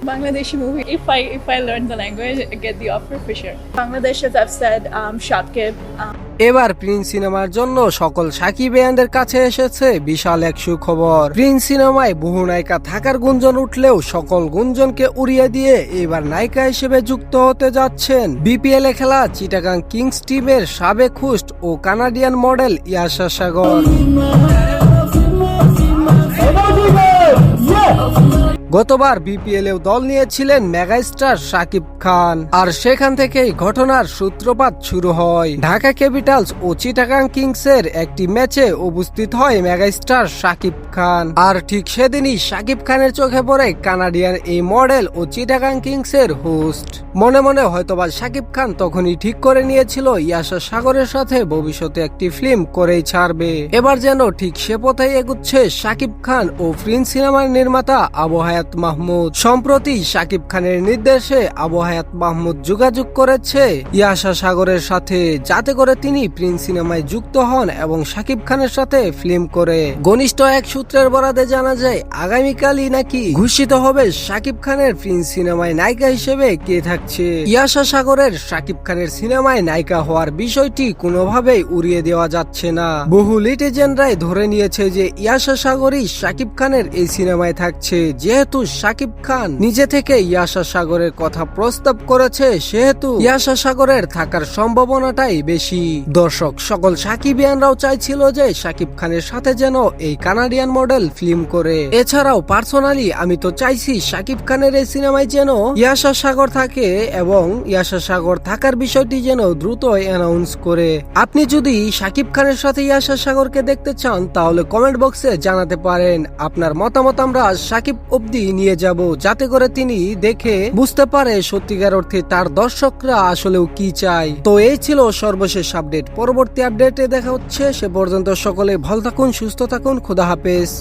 Bangladeshi movie. If I learn the language, I get the offer for sure. Bangladesh, as I've said, Shakib. এবার Prince সিনেমার জন্য সকল সাকিবিয়ানদের কাছে এসেছে বিশাল এক সুখবর। প্রিন্স সিনেমায় বহু নায়িকা থাকার গুঞ্জন উঠলেও সকল গুঞ্জনকে উড়িয়ে দিয়ে এবার নায়িকা হিসেবে যুক্ত হতে যাচ্ছেন বিপিএল এ খেলা চিটাগাং কিংস টিমের সাবেক হোস্ট ও কানাডিয়ান মডেল ইয়াশা সাগর। গতবার বিপিএল এও দল নিয়েছিলেন মেগাস্টার শাকিব খান, আর সেখান থেকেই ঘটনার সূত্রপাত শুরু হয়। ঢাকা ক্যাপিটালস ও চিটাগাং কিংসের একটি ম্যাচে উপস্থিত হয় মেগাস্টার শাকিব খান, আর ঠিক সেদিনই শাকিব খানের চোখে পড়ে কানাডিয়ান এই মডেল ও চিটাগাং কিংসের হোস্ট। মনে মনে হয়তোবা শাকিব খান তখনই ঠিক করে নিয়েছিল ইয়াশা সাগরের সাথে ভবিষ্যতে একটি ফিল্ম করেই ছাড়বে। এবার যেন ঠিক সে পথেই এগুচ্ছে শাকিব খান ও প্রিন্স সিনেমার নির্মাতা আবু হায়াত মাহমুদ। সম্প্রতি শাকিব খানের নির্দেশে আবু হায়াত মাহমুদ যোগাযোগ করেছে ইয়াশা সাগরের সাথে, যাতে করে তিনি প্রিন্স সিনেমায় যুক্ত হন এবং শাকিব খানের সাথে ফিল্ম করে। ঘনিষ্ঠ এক সূত্রের বরাতে জানা যায় আগামীকালই নাকি ঘোষিত হবে শাকিব খানের প্রিন্স সিনেমায় নায়িকা হিসেবে কে থাকছে। ইয়াশা সাগরের শাকিব খানের সিনেমায় নায়িকা হওয়ার বিষয়টি কোনোভাবেই উড়িয়ে দেওয়া যাচ্ছে না। বহু লিটিজেনরাই ধরে নিয়েছে যে ইয়াশা সাগরই শাকিব খানের এই সিনেমায় থাকছে। যেহেতু শাকিব খান নিজে থেকে ইয়াশা সাগরের কথা প্রস্তাব করেছে, সেহেতু ইয়াশা সাগরের থাকার সম্ভাবনাটাই বেশি। দর্শক, সকল সাকিবিয়ানরাও চাইছিল যে শাকিব খানের সাথে যেন এই কানাডিয়ান মডেল ফিল্ম করে। এছাড়াও পার্সোনালি আমি তো চাইছি শাকিব খানের এই সিনেমায় যেন ইয়াশা সাগর থাকে এবং ইয়াশা সাগর থাকার বিষয়টি যেন দ্রুত অ্যানাউন্স করে। আপনি যদি শাকিব খানের সাথে ইয়াশা সাগরকে দেখতে চান তাহলে কমেন্ট বক্সে জানাতে পারেন। আপনার মতামত আমরা শাকিব অব্দি নিয়ে যাব, যাতে করে তিনি দেখে বুঝতে পারে সত্যিকার অর্থে তার দর্শকরা আসলেও কি চায়। তো এই ছিল সর্বশেষ আপডেট। পরবর্তী আপডেটে দেখা হচ্ছে, সে পর্যন্ত সকলে ভালো থাকুন, সুস্থ থাকুন, খোদা হাফেজ।